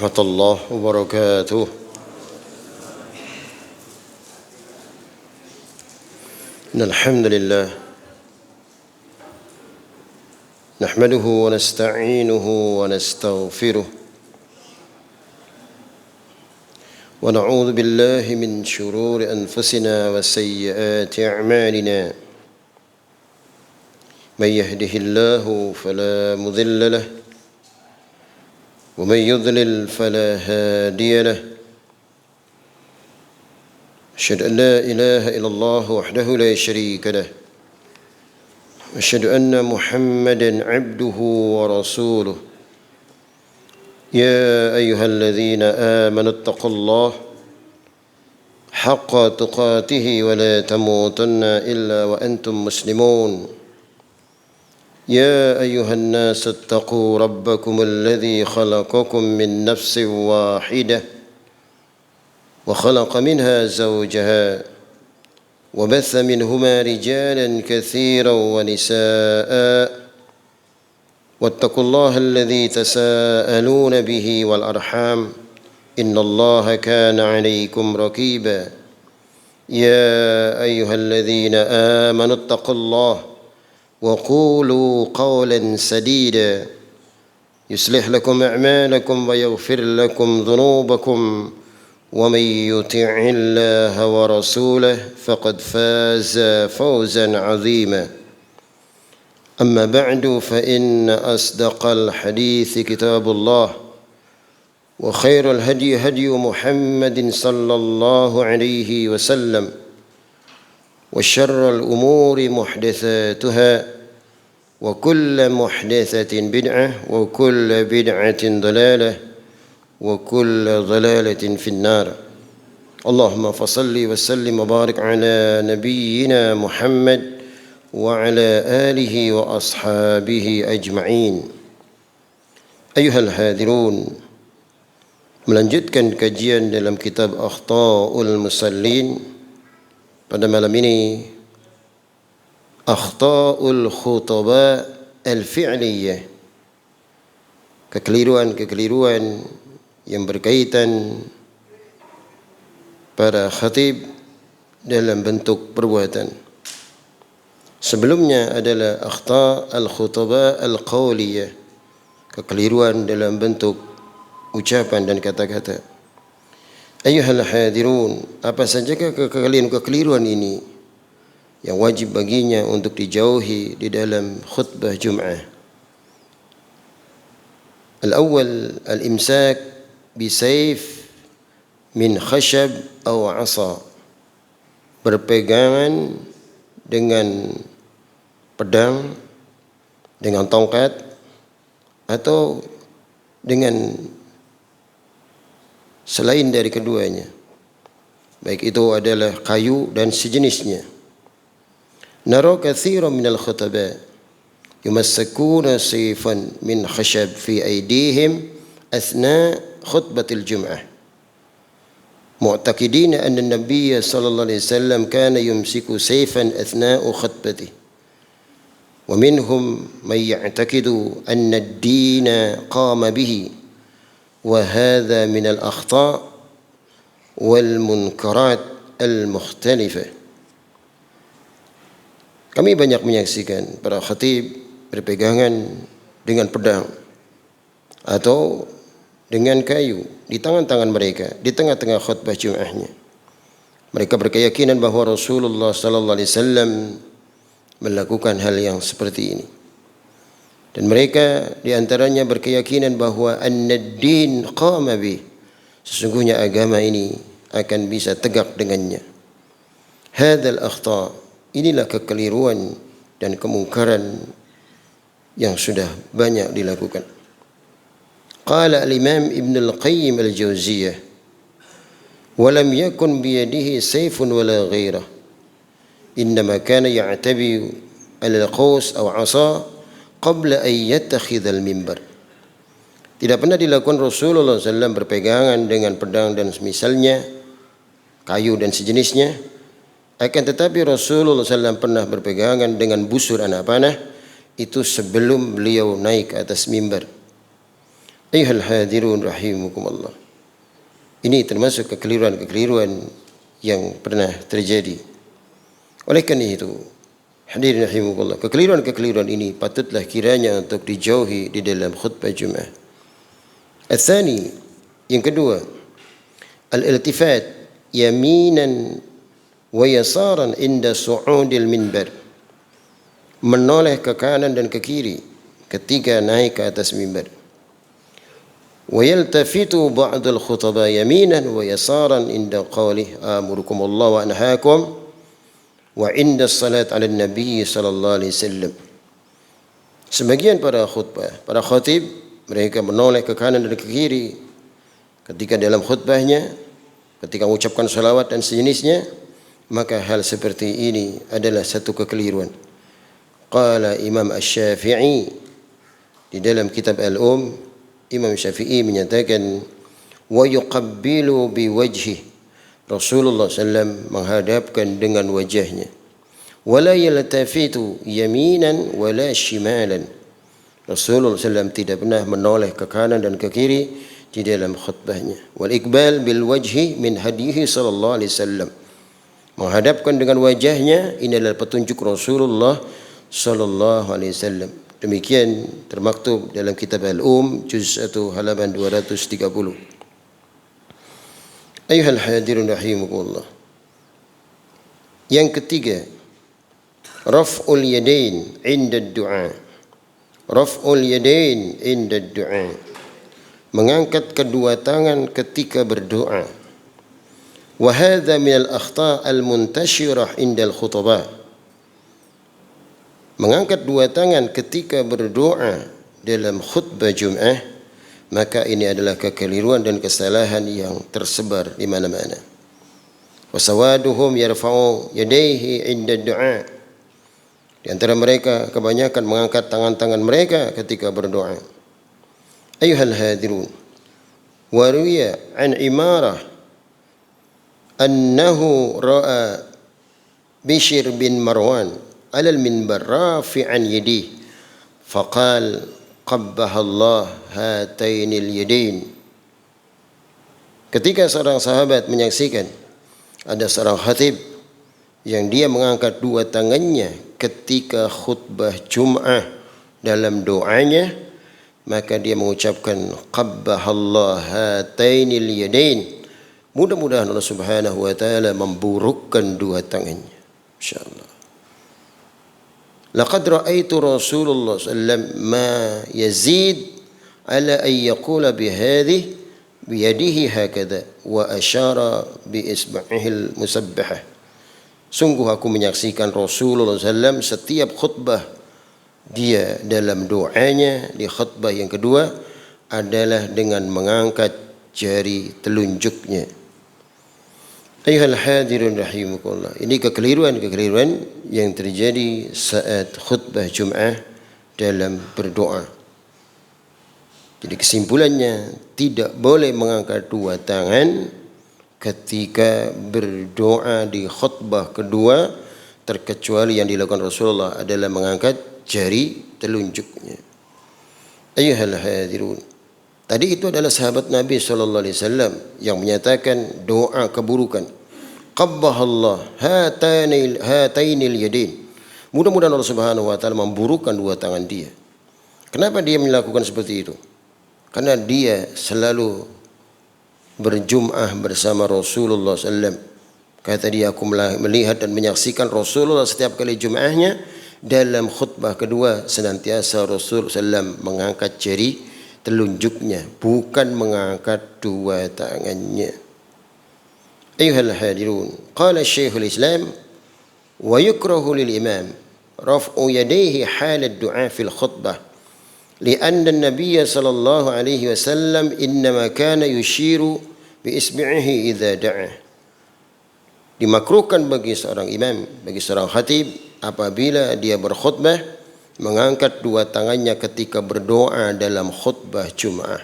ورحمة الله وبركاته. إن الحمد لله نحمده ونستعينه ونستغفره ونعوذ بالله من شرور أنفسنا وسيئات أعمالنا. من يهده الله فلا مضل له ومن يضلل فلا هادي له. أشهد أن لا إله إلا الله وحده لا شريك له أشهد أن محمدا عبده ورسوله. يا أيها الذين آمنوا اتقوا الله حق تقاته ولا تموتن إلا وأنتم مسلمون. يا أيها الناس اتقوا ربكم الذي خلقكم من نفس واحدة وخلق منها زوجها وبث منهما رجالا كثيرا ونساء واتقوا الله الذي تساءلون به والأرحام إن الله كان عليكم رقيبا. يا أيها الذين آمنوا اتقوا الله وقولوا قولا سديدا يصلح لكم أعمالكم ويغفر لكم ذنوبكم ومن يطع الله ورسوله فقد فاز فوزا عظيما. أما بعد فإن أصدق الحديث كتاب الله وخير الهدي هدي محمد صلى الله عليه وسلم وشر الأمور محدثاتها وكل محدثة بدعة وكل بدعة ضلالة وكل ضلالة في النار. اللهم فصل وسلم وبارك على نبينا محمد وعلى آله وأصحابه أجمعين. أيها الحاضرون, melanjutkan kajian dalam kitab Akhta'ul Musallin. Pada malam ini Akhta'ul Khutaba Al-Fi'liyah, kekeliruan-kekeliruan yang berkaitan para khatib dalam bentuk perbuatan. Sebelumnya adalah Akhta' Al-Khutaba Al-Qawliyah, kekeliruan dalam bentuk ucapan dan kata-kata. Ayyuhal hadirun, apa sajakah kekeliruan ini yang wajib baginya untuk dijauhi di dalam khutbah Jum'ah? Al-awwal al-imsak bisayf min khashab aw 'asa, berpegangan dengan pedang, dengan tongkat, atau dengan selain dari keduanya, baik itu adalah kayu dan sejenisnya. Nara katsiran minal khutaba yumassakuna sayfan min khashab fi aydihim athna khutbatil jum'ah mu'taqidina anna an-nabiy sallallahu alaihi wasallam kana yumsiku sayfan athna'u khutbatihi wa minhum man ya'taqidu anna ad-din qama bihi وهذا من الأخطاء والمنكرات المختلفة. Kami banyak menyaksikan para khatib berpegangan dengan pedang atau dengan kayu di tangan-tangan mereka di tengah-tengah khutbah Jum'ahnya. Mereka berkeyakinan bahawa Rasulullah sallallahu alaihi wasallam melakukan hal yang seperti ini. Dan mereka diantaranya berkeyakinan bahawa an-din qama bih, sesungguhnya agama ini akan bisa tegak dengannya. Hadzal akhta', inilah kekeliruan dan kemungkaran yang sudah banyak dilakukan. Qala al-Imam Ibn al-Qayyim al-Jauziyah, wa lam yakun bi yadihi sayfun wala ghairah, innama kana ya'tabi al-qaws aw 'asa qabla an yattakhidha al-mimbar. Tidak pernah dilakukan Rasulullah SAW berpegangan dengan pedang dan semisalnya, kayu dan sejenisnya. Akan tetapi Rasulullah SAW pernah berpegangan dengan busur anak panah, itu sebelum beliau naik ke atas mimbar. Ayuhal hadirun rahimukumullah. Ini termasuk kekeliruan-kekeliruan yang pernah terjadi. Oleh karena itu, hadirin rahimukumullah, kekeliruan-kekeliruan ini patutlah kiranya untuk dijauhi di dalam khutbah Jumat. Al-thani, yang kedua, al-iltifat yaminan wa yasaran inda su'udil minbar. Menoleh ke kanan dan ke kiri ketika naik ke atas mimbar. ويلتفت بعض الخطباء يمينا ويسارا عند قوله آمركم الله وأنهاكم وعند الصلاة على النبي صلى الله عليه وسلم. Sebagian para khutbah, para khatib, mereka menoleh ke kanan dan ke kiri ketika dalam khutbahnya, ketika mengucapkan salawat dan sejenisnya, maka hal seperti ini adalah satu kekeliruan. Qala Imam Asy-Syafi'i di dalam kitab Al-Um, Imam Syafi'i menyatakan wa yuqabbilu biwajhi, Rasulullah SAW menghadapkan dengan wajahnya, wala yaltafitu yaminan wala shimalan. Rasulullah SAW tidak pernah menoleh ke kanan dan ke kiri di dalam khutbahnya. Wal iqbal bil wajhi min hadihi sallallahu alaihi wasallam, menghadapkan dengan wajahnya ini adalah petunjuk Rasulullah sallallahu alaihi wasallam. Demikian termaktub dalam kitab Al-Um, juz 1 halaman 230. Ayuhal hadirun rahimukumullah. Yang ketiga, raf'ul yadain inda du'a. Raf'ul yadain inda du'a. Mengangkat kedua tangan ketika berdoa. Wa hadha min al-akhta' al-muntashirah inda al-khutbah. Mengangkat dua tangan ketika berdoa dalam khutbah Jum'ah, maka ini adalah kekeliruan dan kesalahan yang tersebar di mana-mana. Wasawaduhum yarfa'u yadayhi 'inda du'a. Di antara mereka kebanyakan mengangkat tangan-tangan mereka ketika berdoa. Ayuhal hadirun, wa ruwiya an Imarah annahu ra'a Bishr bin Marwan على المنبر رافعا يديه فقال قبح الله هاتين اليدين. Ketika seorang sahabat menyaksikan ada seorang khatib yang dia mengangkat dua tangannya ketika khutbah Jum'ah dalam doanya, maka dia mengucapkan qabbahallah hatainil yadain, mudah-mudahan Allah Subhanahu wa taala memburukkan dua tangannya, insyaallah. Laqad ra'aitu Rasulullah sallallahu alaihi wasallam ma yazid ala an yaqula bihadhihi biyadihi hakadha wa asyara bi isba'ihi al-musabbahah. Sungguh aku menyaksikan Rasulullah SAW setiap khutbah dia dalam doanya di khutbah yang kedua adalah dengan mengangkat jari telunjuknya. Ayuhal hadirun rahimukallah. Ini kekeliruan-kekeliruan yang terjadi saat khutbah Jum'ah dalam berdoa. Jadi kesimpulannya, tidak boleh mengangkat dua tangan ketika berdoa di khutbah kedua, terkecuali yang dilakukan Rasulullah adalah mengangkat jari telunjuknya. Ayuhal hadirun. Tadi itu adalah sahabat Nabi SAW yang menyatakan doa keburukan. Qabbahallah hatainil yadain. Mudah-mudahan Allah Subhanahu wa taala memburukkan dua tangan dia. Kenapa dia melakukan seperti itu? Karena dia selalu berjum'ah bersama Rasulullah SAW. Kata dia, aku melihat dan menyaksikan Rasulullah setiap kali Jum'ahnya dalam khutbah kedua senantiasa Rasul SAW mengangkat jari telunjuknya, bukan mengangkat dua tangannya. Ayuhal hadirun, qala Syekhul Islam wa yukrahu lil imam raf'u yadayhi hal ad-du'a fil khutbah li'anna an-nabiy sallallahu alaihi wasallam innama kana yushiru bi isbi'ihi idza da'a. Dimakruhkan bagi seorang imam, bagi seorang khatib apabila dia berkhutbah mengangkat dua tangannya ketika berdoa dalam khutbah Jum'ah.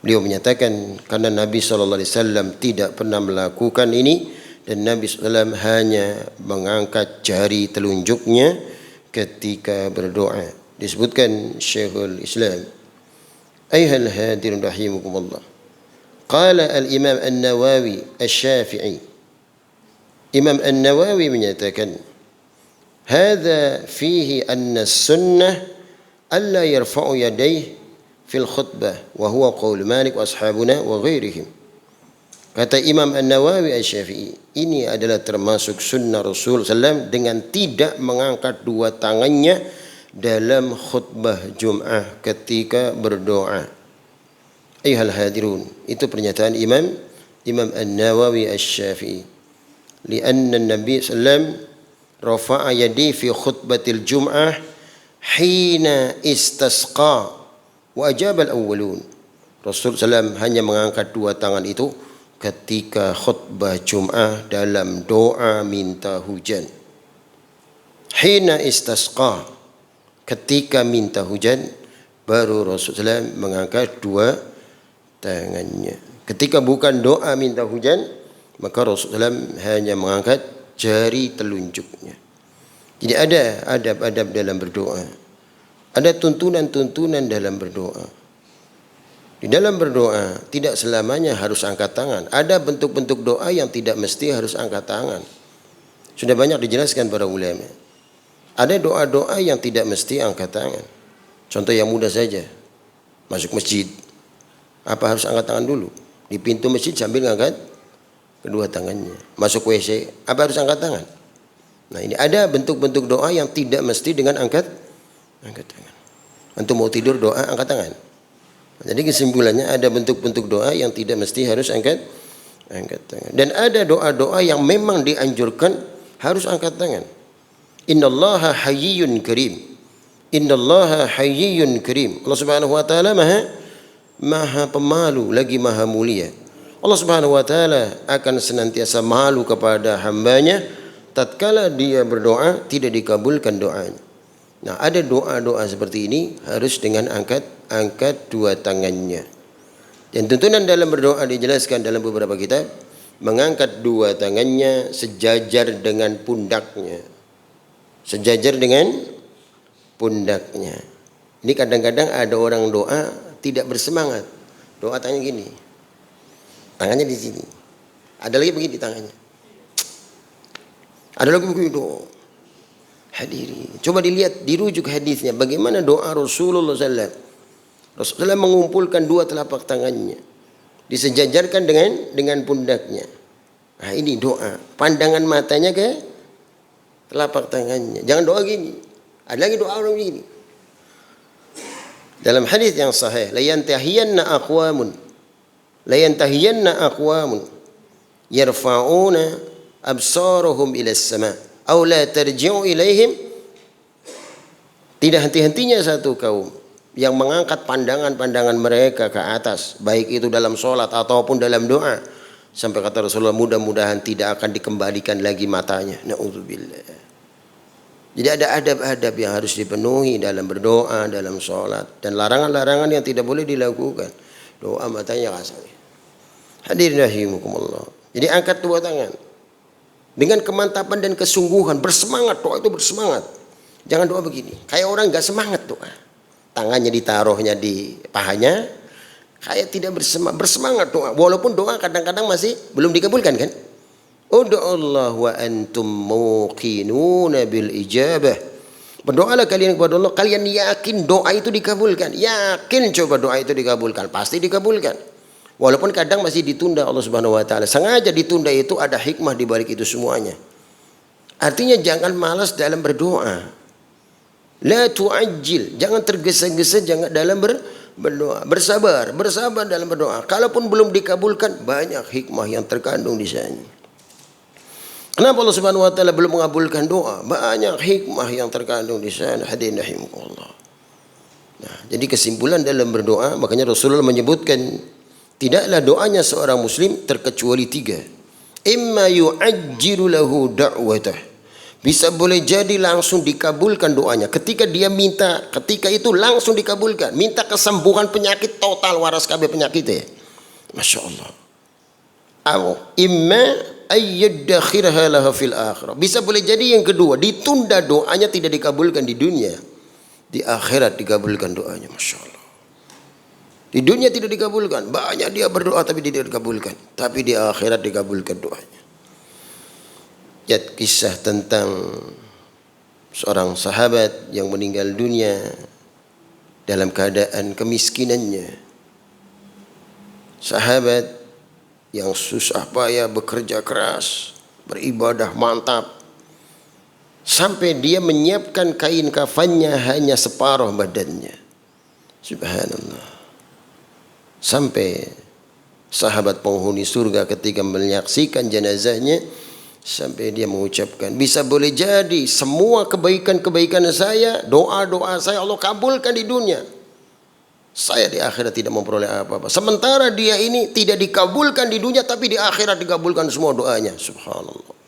Beliau menyatakan karena Nabi SAW tidak pernah melakukan ini, dan Nabi SAW hanya mengangkat jari telunjuknya ketika berdoa. Disebutkan Syekhul Islam, أيها الهادرون رحمكم الله. قال الإمام النووي الشافعي. Imam An-Nawawi menyatakan, hadza fihi anna sunnah alla yarfa'u yadayhi fil khutbah wa huwa qaul Malik wa ashabuna wa ghairihim. Kata Imam An-Nawawi Asy-Syafi'i, ini adalah termasuk sunnah Rasul SAW dengan tidak mengangkat dua tangannya dalam khutbah Jum'ah ketika berdoa. Ayyuhal hadirun, itu pernyataan Imam An-Nawawi Asy-Syafi'i. Lianna Nabi sallam rafa'a yadi fi khutbatil Jum'ah hina istasqa wa ajaba al-awwalun. Rasul sallam hanya mengangkat dua tangan itu ketika khutbah Jum'ah dalam doa minta hujan. Hina istasqa, ketika minta hujan baru Rasul sallam mengangkat dua tangannya. Ketika bukan doa minta hujan, maka Rasulullah hanya mengangkat jari telunjuknya. Jadi ada adab-adab dalam berdoa. Ada tuntunan-tuntunan dalam berdoa. Di dalam berdoa tidak selamanya harus angkat tangan. Ada bentuk-bentuk doa yang tidak mesti harus angkat tangan. Sudah banyak dijelaskan para ulama. Ada doa-doa yang tidak mesti angkat tangan. Contoh yang mudah saja. Masuk masjid. Apa harus angkat tangan dulu? Di pintu masjid sambil ngangkat kedua tangannya. Masuk WC, apa harus angkat tangan? Nah, ini ada bentuk-bentuk doa yang tidak mesti dengan angkat tangan. Antum mau tidur doa angkat tangan. Jadi kesimpulannya ada bentuk-bentuk doa yang tidak mesti harus angkat tangan. Dan ada doa-doa yang memang dianjurkan harus angkat tangan. Innallaha hayyun karim. Innallaha hayyun karim. Allah Subhanahu wa taala maha pemalu lagi maha mulia. Allah Subhanahu wa taala akan senantiasa malu kepada hambanya tatkala dia berdoa tidak dikabulkan doanya. Nah, ada doa-doa seperti ini harus dengan angkat dua tangannya. Dan tuntunan dalam berdoa dijelaskan dalam beberapa kitab, mengangkat dua tangannya sejajar dengan pundaknya. Sejajar dengan pundaknya. Ini kadang-kadang ada orang doa tidak bersemangat. Doa tangannya gini. Tangannya di sini. Ada lagi begini tangannya. Ada lagi begitu. Hadiri. Coba dilihat, dirujuk hadisnya. Bagaimana doa Rasulullah SAW. Rasulullah mengumpulkan dua telapak tangannya. Disejajarkan dengan pundaknya. Nah, ini doa. Pandangan matanya ke telapak tangannya. Jangan doa gini. Ada lagi doa orang begini. Dalam hadis yang sahih, la yantahiyanna aqwamun yarfa'una absarahum ila as-sama' aw la tarji'u ilaihim. Tidak henti-hentinya satu kaum yang mengangkat pandangan-pandangan mereka ke atas, baik itu dalam sholat ataupun dalam doa, sampai kata Rasulullah, mudah-mudahan tidak akan dikembalikan lagi matanya. Na'udzubillah. Jadi ada adab-adab yang harus dipenuhi dalam berdoa, dalam sholat, dan larangan-larangan yang tidak boleh dilakukan. Doa matanya kasar. Hadirin rahimakumullah. Jadi angkat dua tangan dengan kemantapan dan kesungguhan, bersemangat. Doa itu bersemangat. Jangan doa begini, kayak orang nggak semangat doa. Tangannya ditaruhnya di pahanya, kayak tidak bersemangat doa. Walaupun doa kadang-kadang masih belum dikabulkan kan? Ud'ullah wa antum muqinuna bil ijabah. Berdoalah kalian kepada Allah, kalian yakin doa itu dikabulkan. Yakin coba doa itu dikabulkan, pasti dikabulkan. Walaupun kadang masih ditunda Allah Subhanahu wa taala. Sengaja ditunda itu ada hikmah di balik itu semuanya. Artinya jangan malas dalam berdoa. La tu'ajjil, jangan tergesa-gesa jangan dalam berdoa. Bersabar dalam berdoa. Kalaupun belum dikabulkan, banyak hikmah yang terkandung di sana. Kenapa Allah Subhanahu wa taala belum mengabulkan doa? Banyak hikmah yang terkandung di sana. Hadirin rahimakumullah. Nah, jadi kesimpulan dalam berdoa, makanya Rasulullah menyebutkan tidaklah doanya seorang muslim terkecuali tiga. Imma yu'ajjilu lahu da'watah. Bisa boleh jadi langsung dikabulkan doanya. Ketika dia minta, ketika itu langsung dikabulkan. Minta kesembuhan penyakit total, waras kabeh penyakitnya. Masya Allah. Imma ayyadakhirha laha fil akhirah. Bisa boleh jadi yang kedua, ditunda doanya tidak dikabulkan di dunia. Di akhirat dikabulkan doanya. Masya Allah. Di dunia tidak dikabulkan. Banyak dia berdoa tapi tidak dikabulkan. Tapi di akhirat dikabulkan doanya. Lihat kisah tentang seorang sahabat yang meninggal dunia dalam keadaan kemiskinannya. Sahabat yang susah payah bekerja keras, beribadah mantap, sampai dia menyiapkan kain kafannya hanya separuh badannya. Subhanallah. Sampai sahabat penghuni surga ketika menyaksikan jenazahnya, sampai dia mengucapkan, bisa boleh jadi semua kebaikan-kebaikan saya, doa-doa saya Allah kabulkan di dunia. Saya di akhirat tidak memperoleh apa-apa. Sementara dia ini tidak dikabulkan di dunia, tapi di akhirat dikabulkan semua doanya. Subhanallah.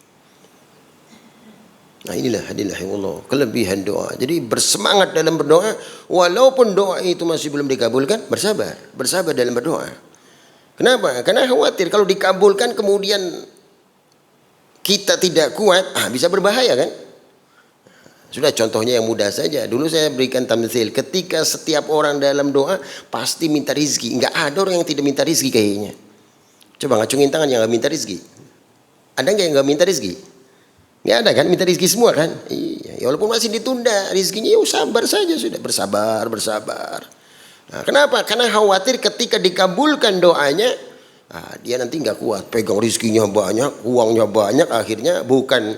Nah inilah hadirin Allah, kelebihan doa. Jadi bersemangat dalam berdoa, walaupun doa itu masih belum dikabulkan, bersabar. Bersabar dalam berdoa. Kenapa? Karena khawatir kalau dikabulkan kemudian kita tidak kuat, bisa berbahaya kan? Sudah contohnya yang mudah saja. Dulu saya berikan tamtsil, ketika setiap orang dalam doa pasti minta rizki. Enggak ada orang yang tidak minta rizki kayaknya. Coba ngacungin tangan yang enggak minta rizki. Ada enggak yang enggak minta rizki? Enggak ada kan, minta rizki semua kan? Iya, ya walaupun masih ditunda rizkinya, ya sabar saja sudah, bersabar. Nah, kenapa? Karena khawatir ketika dikabulkan doanya, dia nanti nggak kuat, pegang rizkinya banyak, uangnya banyak, akhirnya bukan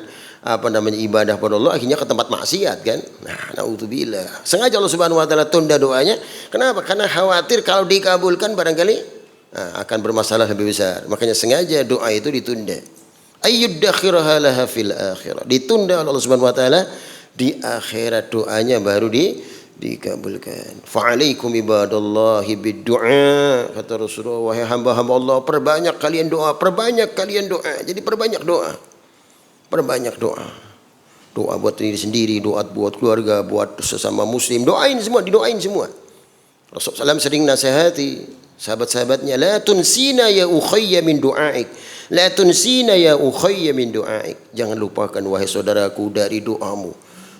ibadah pada Allah, akhirnya ke tempat maksiat kan? Nah, naudzubillah. Sengaja Allah Subhanahu Wa Taala tunda doanya. Kenapa? Karena khawatir kalau dikabulkan barangkali akan bermasalah lebih besar. Makanya sengaja doa itu ditunda. Ayyuddakhiraha laha fil akhirah. Ditunda oleh Allah Subhanahu wa taala, di akhirat doanya baru dikabulkan. Fa'alaikum ibadallahi biddu'a, kata Rasulullah, wahai hamba-hamba Allah, perbanyak kalian doa. Jadi perbanyak doa. Perbanyak doa. Doa buat diri sendiri, doa buat keluarga, buat sesama muslim. Doain semua, didoain semua. Rasulullah SAW sering nasihati sahabat-sahabatnya, la tunsina ya ukhayya min du'aik. La tunsina ya ukhayya min du'aik. Jangan lupakan wahai saudaraku dari doamu.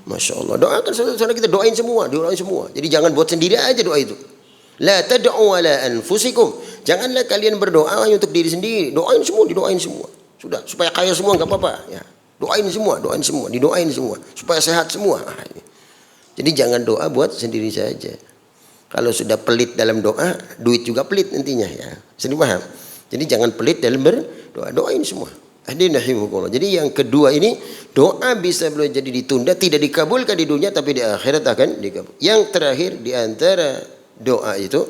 Masya Allah. Doakan saudara kita, doain semua. Jadi jangan buat sendiri aja doa itu. La tad'u ala anfusikum. Janganlah kalian berdoa hanya untuk diri sendiri. Doain semua. Sudah, supaya kaya semua enggak apa-apa. Ya. Doain semua. Didoain semua. Supaya sehat semua. Jadi jangan doa buat sendiri saja. Kalau sudah pelit dalam doa, duit juga pelit nantinya ya. Sering paham? Jadi jangan pelit dalam berdoa, doain semua. Jadi yang kedua ini, doa bisa boleh jadi ditunda, tidak dikabulkan di dunia, tapi di akhirat akan dikabul. Yang terakhir di antara doa itu,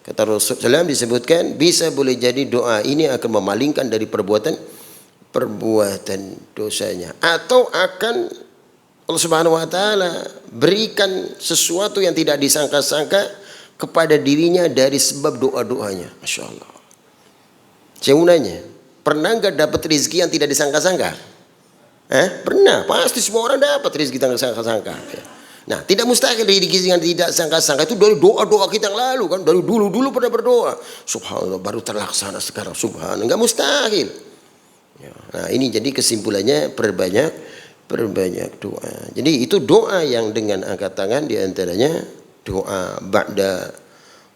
kata Rasulullah SAW disebutkan, bisa boleh jadi doa ini akan memalingkan dari perbuatan dosanya, atau akan Allah Subhanahu Wa Taala berikan sesuatu yang tidak disangka-sangka kepada dirinya dari sebab doa-doanya. Masya Allah. Saya mau nanya, pernah nggak dapat rezeki yang tidak disangka-sangka? Pernah, pasti semua orang dapat rezeki yang tidak disangka-sangka. Nah, tidak mustahil rezeki yang tidak disangka-sangka itu dari doa-doa kita yang lalu kan, dari dulu pernah berdoa. Subhanallah, baru terlaksana sekarang. Subhanallah, nggak mustahil. Nah, ini jadi kesimpulannya perbanyak doa. Jadi itu doa yang dengan angkat tangan, di antaranya doa ba'da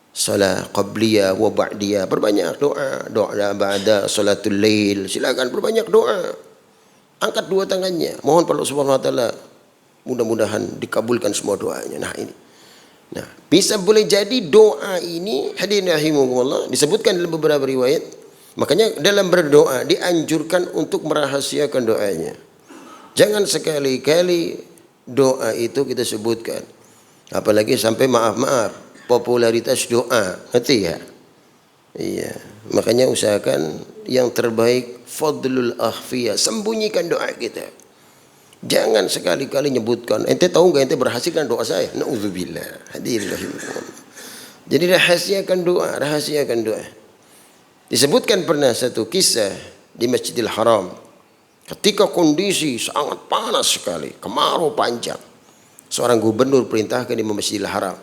salat qabliyah wa ba'diyah. Perbanyak doa ba'da salatul lail. Silakan perbanyak doa. Angkat dua tangannya, mohon pada Allah Subhanahu wa taala mudah-mudahan dikabulkan semua doanya. Nah, ini. Nah, bisa boleh jadi doa ini hadirin rahimakumullah disebutkan dalam beberapa riwayat. Makanya dalam berdoa dianjurkan untuk merahasiakan doanya. Jangan sekali-kali doa itu kita sebutkan. Apalagi sampai maaf, popularitas doa. Ngerti ya? Iya. Makanya usahakan yang terbaik fadlul akhfiyah. Sembunyikan doa kita. Jangan sekali-kali nyebutkan. Ente tahu nggak ente berhasilkan doa saya? Nauzubillah. Hadirin rahimakumullah. Jadi rahasiakan doa. Disebutkan pernah satu kisah di Masjidil Haram. Ketika kondisi sangat panas sekali, kemarau panjang, seorang gubernur perintahkan di Masjidil Haram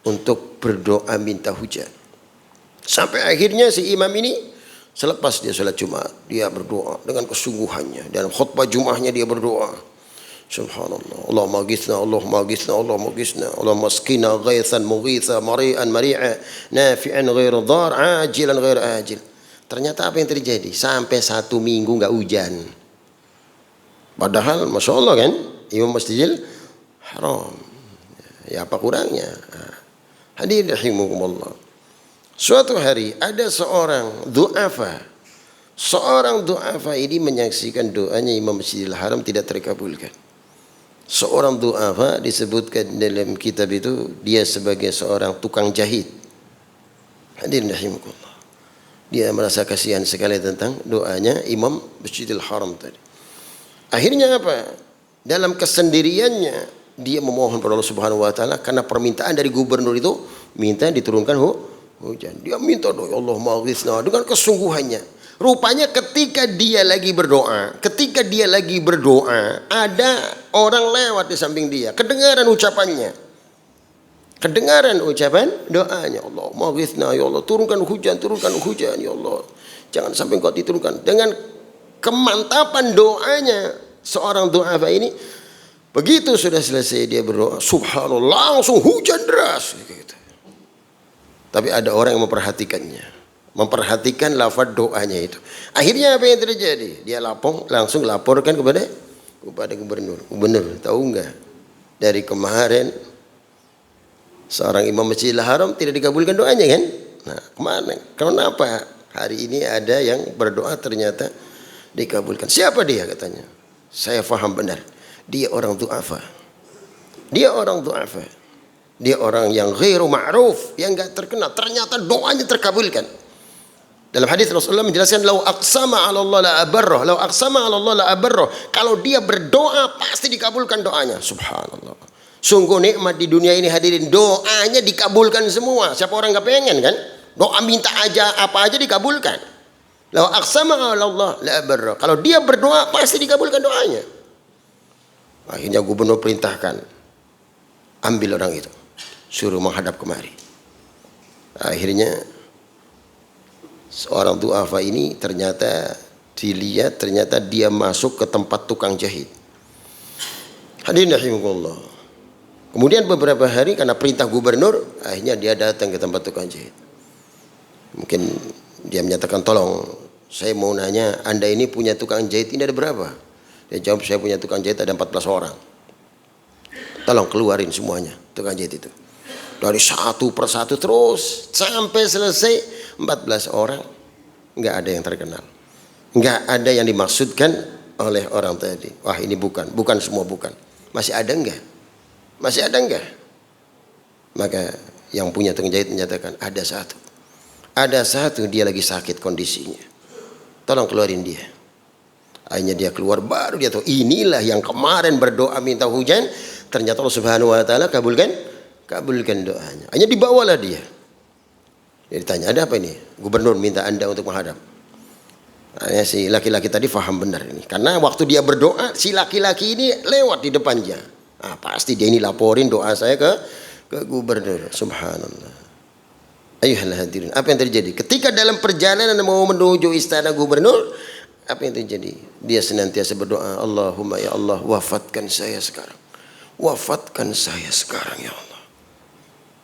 untuk berdoa minta hujan. Sampai akhirnya si imam ini selepas dia sholat Jumat, dia berdoa dengan kesungguhannya. Dalam khutbah Jumatnya dia berdoa. Subhanallah. Allahumma ghithna, Allahumma ghithna, Allahumma ghithna, Allahumma askina ghaithan mughitha mari'an mari'a nafi'an ghairu dhar ajilan ghairu ajil. Ternyata apa yang terjadi? Sampai 1 minggu nggak hujan. Padahal Masya Allah kan, Imam Masjidil Haram. Ya apa kurangnya? Hadirin rahimakumullah. Suatu hari ada seorang du'afa. Seorang du'afa ini menyaksikan doanya Imam Masjidil Haram tidak terkabulkan. Seorang du'afa disebutkan dalam kitab itu dia sebagai seorang tukang jahit. Hadirin rahimakumullah. Dia merasa kasihan sekali tentang doanya Imam Masjidil Haram tadi. Akhirnya apa? Dalam kesendiriannya dia memohon kepada Allah Subhanahu wa taala karena permintaan dari gubernur itu minta diturunkan hujan. Dia minta doa Allah maghithna dengan kesungguhannya. Rupanya ketika dia lagi berdoa, ada orang lewat di samping dia, kedengaran ucapan doanya. Allah maghithna, ya Allah turunkan hujan ya Allah. Jangan sampai engkau diturunkan. Dengan kemantapan doanya seorang du'afa ini, begitu sudah selesai dia berdoa, subhanallah langsung hujan deras gitu. Tapi ada orang yang memperhatikan lafaz doanya itu. Akhirnya apa yang terjadi? Dia langsung laporkan kepada gubernur. Gubernur, tahu enggak? Dari kemarin seorang Imam Masjidil Haram tidak dikabulkan doanya kan? Nah, kemana? Kenapa hari ini ada yang berdoa ternyata dikabulkan? Siapa dia katanya? Saya faham benar. Dia orang du'afa. Dia orang yang ghairu ma'ruf, yang enggak terkenal. Ternyata doanya terkabulkan. Dalam hadis Rasulullah menjelaskan lau aqsama 'ala Allah la abarrah. Kalau dia berdoa pasti dikabulkan doanya. Subhanallah. Sungguh nikmat di dunia ini hadirin, doanya dikabulkan semua. Siapa orang enggak pengen kan? Doa minta aja apa aja dikabulkan. Lau aqsama 'ala Allah la abarrah. Kalau dia berdoa pasti dikabulkan doanya. Akhirnya gubernur perintahkan, ambil orang itu, suruh menghadap kemari. Akhirnya seorang du'afa ini ternyata dilihat, ternyata dia masuk ke tempat tukang jahit. Hadirin rahimakumullah. Kemudian beberapa hari karena perintah gubernur, akhirnya dia datang ke tempat tukang jahit. Mungkin dia menyatakan, tolong saya mau nanya, Anda ini punya tukang jahit ini ada berapa? Dia jawab, saya punya tukang jahit ada 14 orang. Tolong keluarin semuanya tukang jahit itu. Dari satu persatu terus sampai selesai 14 orang, nggak ada yang terkenal, nggak ada yang dimaksudkan oleh orang tadi. Wah ini bukan semua bukan. Masih ada enggak? Maka yang punya tukang jahit menyatakan ada satu dia lagi sakit kondisinya. Tolong keluarin dia. Akhirnya dia keluar, baru dia tahu inilah yang kemarin berdoa minta hujan. Ternyata Allah Subhanahu wa taala kabulkan doanya. Hanya dibawalah dia. Dia ditanya, ada apa ini? Gubernur minta Anda untuk menghadap. Hanya si laki-laki tadi faham benar ini. Karena waktu dia berdoa, si laki-laki ini lewat di depannya. Nah, pasti dia ini laporin doa saya ke gubernur. Subhanallah. Ayuhal hadirin. Apa yang terjadi? Ketika dalam perjalanan mau menuju istana gubernur, apa yang terjadi? Dia senantiasa berdoa, Allahumma ya Allah, wafatkan saya sekarang. Wafatkan saya sekarang ya Allah.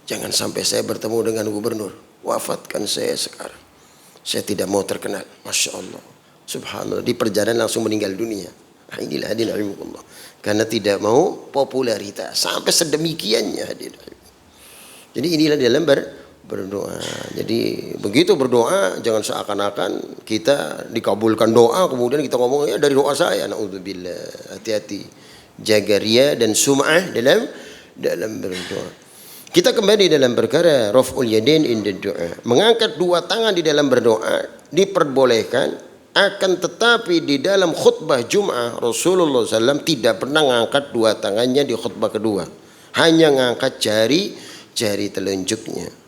Jangan sampai saya bertemu dengan gubernur. Wafatkan saya sekarang. Saya tidak mau terkenal. Masya Allah. Subhanallah. Di perjalanan langsung meninggal dunia. Nah, inilah hadirin rahimakumullah. Karena tidak mau popularitas. Sampai sedemikiannya hadirin. Jadi inilah dalam berdoa. Jadi begitu berdoa jangan seakan-akan kita dikabulkan doa kemudian kita ngomong ya dari doa saya. Naudzubillah. Hati-hati. Jaga riya dan sum'ah dalam berdoa. Kita kembali dalam perkara raf'ul yadain inda du'a. Mengangkat dua tangan di dalam berdoa diperbolehkan, akan tetapi di dalam khutbah Jum'ah Rasulullah SAW tidak pernah mengangkat dua tangannya di khutbah kedua. Hanya mengangkat jari telunjuknya.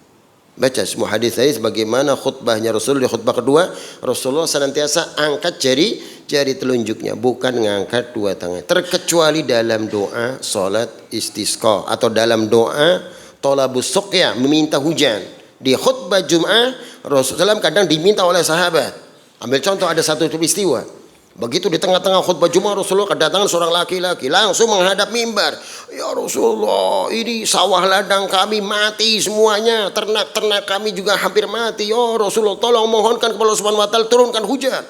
Baca semua hadis tadi sebagaimana khutbahnya Rasul di khutbah kedua, Rasulullah senantiasa angkat jari telunjuknya, bukan mengangkat dua tangan. Terkecuali dalam doa salat istisqa atau dalam doa thalabus suqya, meminta hujan. Di khutbah Jum'ah Rasulullah SAW kadang diminta oleh sahabat. Ambil contoh, ada satu peristiwa. Begitu di tengah-tengah khutbah Jumat Rasulullah kedatangan seorang laki-laki langsung menghadap mimbar. Ya Rasulullah, ini sawah ladang kami mati semuanya, ternak-ternak kami juga hampir mati. Ya Rasulullah, tolong mohonkan kepada Allah Subhanahu wa taala turunkan hujan.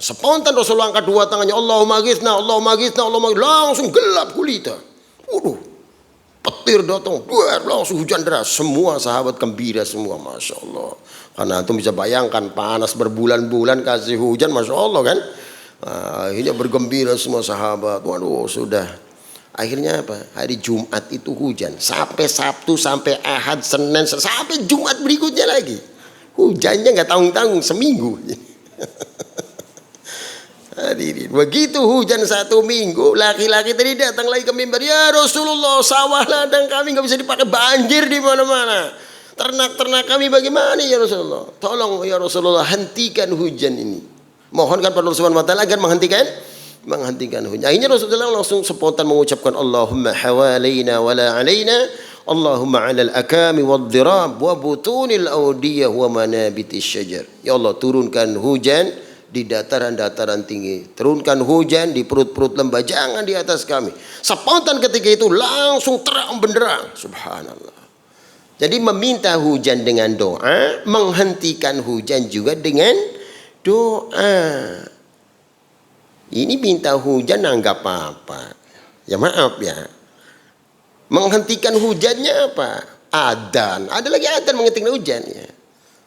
Spontan Rasulullah angkat dua tangannya, Allahumma ghithna, Allahumma ghithna, Allahumma ghithna. Langsung gelap gulita. Waduh, petir datang, langsung hujan deras. Semua sahabat gembira semua, Masya Allah. Karena itu bisa bayangkan panas berbulan-bulan kasih hujan, Masya Allah kan. Akhirnya bergembira semua sahabat. Waduh, sudah. Akhirnya apa? Hari Jumat itu hujan. Sampai Sabtu, sampai Ahad, Senin, sampai Jumat berikutnya lagi. Hujannya nggak tanggung-tanggung seminggu. Hadirin, begitu hujan satu minggu, laki-laki tadi datang lagi ke mimbar. Ya Rasulullah, sawah ladang kami nggak bisa dipakai, banjir di mana-mana. Ternak-ternak kami bagaimana ya Rasulullah? Tolong ya Rasulullah, hentikan hujan ini. Mohonkan pada Allah Subhanahu wa taala agar menghentikan hujan. Akhirnya Rasulullah langsung spontan mengucapkan Allahumma hawalaina wala alaina, Allahumma 'alal akami wad-dirab wa butunil awdiyah wa manabitis syajar. Ya Allah, turunkan hujan di dataran-dataran tinggi. Turunkan hujan di perut-perut lembah, jangan di atas kami. Spontan ketika itu langsung terang benderang. Subhanallah. Jadi meminta hujan dengan doa, menghentikan hujan juga dengan doa. Ini minta hujan anggap apa? Ya maaf ya. Menghentikan hujannya apa? Adzan. Ada lagi adzan menghentikan hujan ya.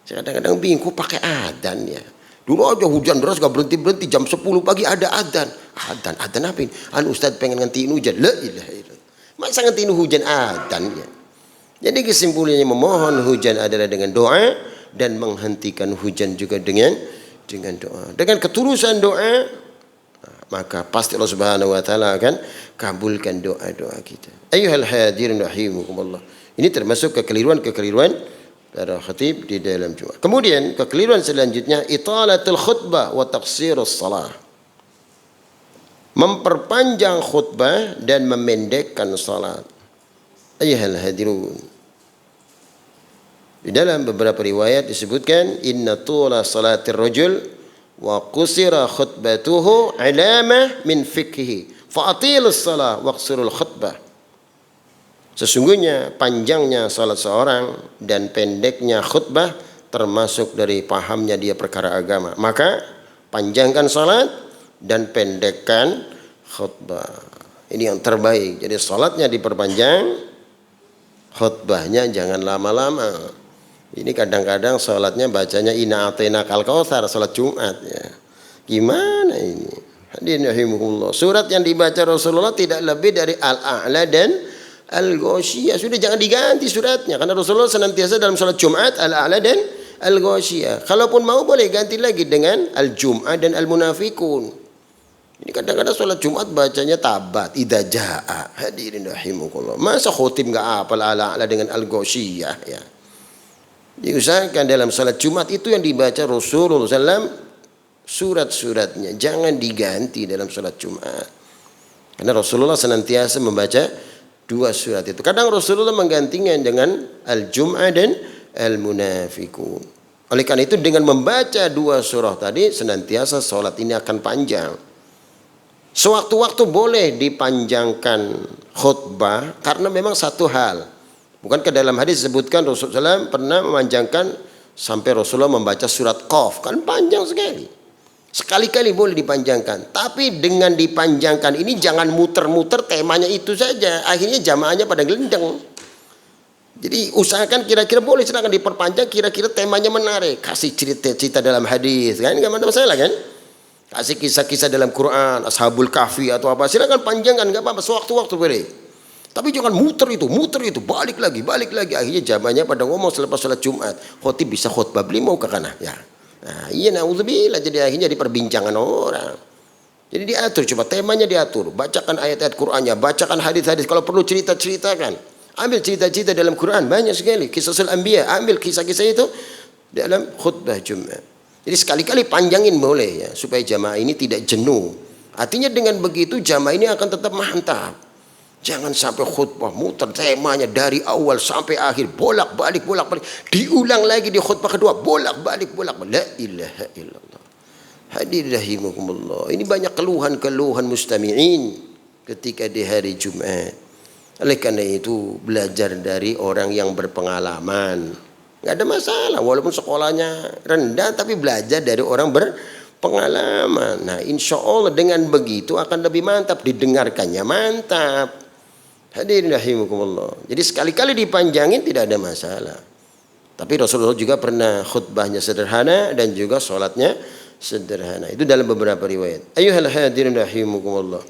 Saya kadang-kadang bingung kok pakai adzan ya. Dulu aja hujan deras gak berhenti-berhenti, jam 10 pagi ada adzan. Adzan apa ini? Ustaz pengen ngentiin hujan. La ilaha illallah. Masa ngentiin hujan adzan ya? Jadi kesimpulannya memohon hujan adalah dengan doa, dan menghentikan hujan juga dengan doa. Dengan ketulusan doa, maka pasti Allah Subhanahu wa taala akan kabulkan doa-doa kita. Ayyuhal hadirin rahimakumullah. Ini termasuk kekeliruan-kekeliruan para khatib di dalam Jumat. Kemudian kekeliruan selanjutnya, italatul khutbah wa taqsirus salah. Memperpanjang khutbah dan memendekkan salat. Ayyuhal hadirun. Di dalam beberapa riwayat disebutkan inna tula salatir rajul wa qusira khutbatuhu alamah min fikhi fa'atilus salah waqsirul khutbah. Sesungguhnya panjangnya salat seorang dan pendeknya khutbah termasuk dari pahamnya dia perkara agama. Maka panjangkan salat dan pendekkan khutbah. Ini yang terbaik. Jadi salatnya diperpanjang, khutbahnya jangan lama-lama. Ini kadang-kadang salatnya bacanya inna a'tainaka al-kautsar, salat Jumat ya. Gimana ini? Hadirin rahimakumullah. Surat yang dibaca Rasulullah tidak lebih dari Al-A'la dan Al-Ghasyiyah. Sudah jangan diganti suratnya karena Rasulullah senantiasa dalam salat Jumat Al-A'la dan Al-Ghasyiyah. Kalaupun mau boleh ganti lagi dengan Al-Jum'ah dan Al-Munafikun. Ini kadang-kadang salat Jumat bacanya tabat, idza jaa. Hadirin rahimakumullah. Masa khotib enggak hafal Al-A'la dengan Al-Ghasyiyah ya. Diusahakan dalam salat Jumat itu yang dibaca Rasulullah SAW surat-suratnya, jangan diganti dalam salat Jumat. Karena Rasulullah senantiasa membaca dua surat itu. Kadang Rasulullah menggantinya dengan Al-Jum'ah dan Al-Munafikun. Oleh karena itu dengan membaca dua surah tadi senantiasa salat ini akan panjang. Sewaktu-waktu boleh dipanjangkan khutbah karena memang satu hal. Bukankah dalam hadis disebutkan Rasulullah SAW pernah memanjangkan sampai Rasulullah membaca surat Qaf, kan panjang sekali. Sekali-kali boleh dipanjangkan, tapi dengan dipanjangkan ini jangan muter-muter temanya itu saja. Akhirnya jamaahnya pada gelendeng. Jadi usahakan kira-kira boleh silakan diperpanjang, kira-kira temanya menarik. Kasih cerita-cerita dalam hadis, kan nggak ada masalah kan? Kasih kisah-kisah dalam Quran, Ashabul Kahfi atau apa, silakan panjangkan, nggak apa-apa, sewaktu-waktu boleh. Tapi jangan muter itu, balik lagi. Akhirnya jamaahnya pada ngomong selepas sholat Jumat, khotib bisa khutbah, beli mau ke kana ya. Nah, iya na'udzubillah, jadi akhirnya diperbincangan orang. Jadi diatur, coba temanya diatur, bacakan ayat-ayat Qur'annya, bacakan hadis-hadis, kalau perlu cerita-ceritakan. Ambil cerita-cerita dalam Quran, banyak sekali, Qisasul Anbiya, ambil kisah-kisah itu dalam khutbah Jumat. Jadi sekali-kali panjangin boleh ya, supaya jamaah ini tidak jenuh. Artinya dengan begitu jamaah ini akan tetap mantap. Jangan sampai khutbah muter temanya dari awal sampai akhir, bolak-balik. Diulang lagi di khutbah kedua, bolak-balik. La ilaha illallah. Hadirin rahimakumullah. Ini banyak keluhan-keluhan mustami'in ketika di hari Jumat. Oleh karena itu belajar dari orang yang berpengalaman. Nggak ada masalah walaupun sekolahnya rendah, tapi belajar dari orang berpengalaman. Nah, insya Allah dengan begitu akan lebih mantap, didengarkannya mantap. Hadirin rahimakumullah. Jadi sekali-kali dipanjangin tidak ada masalah. Tapi Rasulullah juga pernah khutbahnya sederhana dan juga sholatnya sederhana. Itu dalam beberapa riwayat. Ayyuhal hadirin rahimakumullah.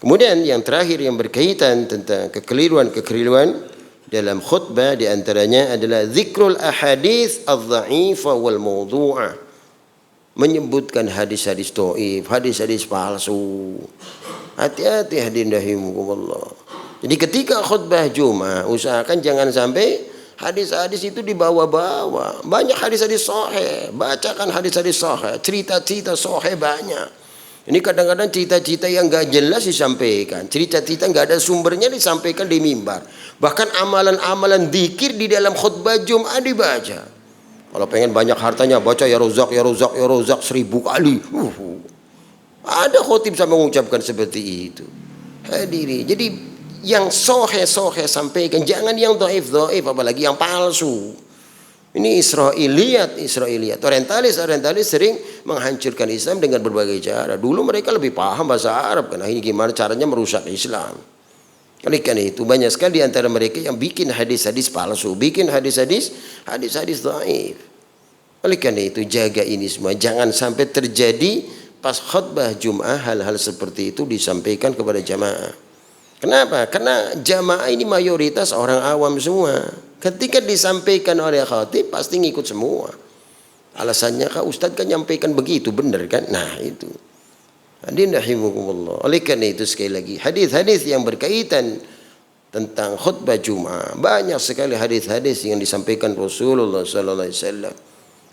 Kemudian yang terakhir yang berkaitan tentang kekeliruan dalam khutbah, di antaranya adalah zikrul ahadits adz-dha'ifah wal mawdu'ah. Menyebutkan hadis-hadis dhaif, hadis-hadis palsu. Hati-hati hadirin rahimakumullah. Jadi ketika khutbah Jumat usahakan jangan sampai hadis-hadis itu dibawa-bawa. Banyak hadis-hadis sahih, bacakan hadis-hadis sahih, cerita-cerita sahih banyak. Ini kadang-kadang cerita-cerita yang gak jelas disampaikan, cerita-cerita gak ada sumbernya disampaikan di mimbar. Bahkan amalan-amalan dzikir di dalam khutbah Jumat dibaca. Kalau pengen banyak hartanya baca ya rozak ya rozak ya rozak 1000 kali. Ada khotib sampai mengucapkan seperti itu. Hadirin, jadi yang sohe sampaikan, jangan yang dhaif apalagi yang palsu. Ini Israiliyat. Orientalis sering menghancurkan Islam dengan berbagai cara. Dulu mereka lebih paham bahasa Arab, karena ini gimana caranya merusak Islam. Oleh karena itu banyak sekali di antara mereka yang bikin hadis-hadis palsu, bikin hadis-hadis dhaif. Oleh karena itu jaga ini semua, jangan sampai terjadi pas khutbah Jumat hal-hal seperti itu disampaikan kepada jamaah. Kenapa? Karena jamaah ini mayoritas orang awam semua. Ketika disampaikan oleh khatib pasti ngikut semua. Alasannya kak Ustadz kan nyampaikan begitu, benar kan? Nah itu. Hadirin rahimakumullah. Oleh karena itu sekali lagi hadis-hadis yang berkaitan tentang khutbah Jumat, banyak sekali hadis-hadis yang disampaikan Rasulullah sallallahu alaihi wasallam.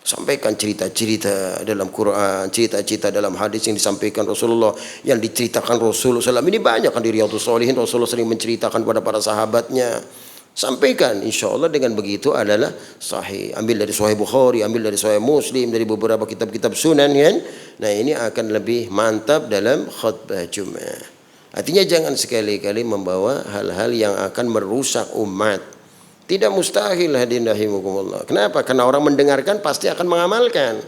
Sampaikan cerita-cerita dalam Quran, cerita-cerita dalam hadis yang disampaikan Rasulullah, yang diceritakan Rasulullah SAW. Ini banyak kan di Riyadhus Shalihin, Rasulullah sering menceritakan kepada para sahabatnya. Sampaikan, insya Allah dengan begitu adalah sahih. Ambil dari Sahih Bukhari, ambil dari Sahih Muslim, dari beberapa kitab-kitab sunan kan. Nah ini akan lebih mantap dalam khutbah Jumat. Artinya jangan sekali-kali membawa hal-hal yang akan merusak umat. Tidak mustahil hadirin rahimakumullah. Kenapa? Karena orang mendengarkan pasti akan mengamalkan.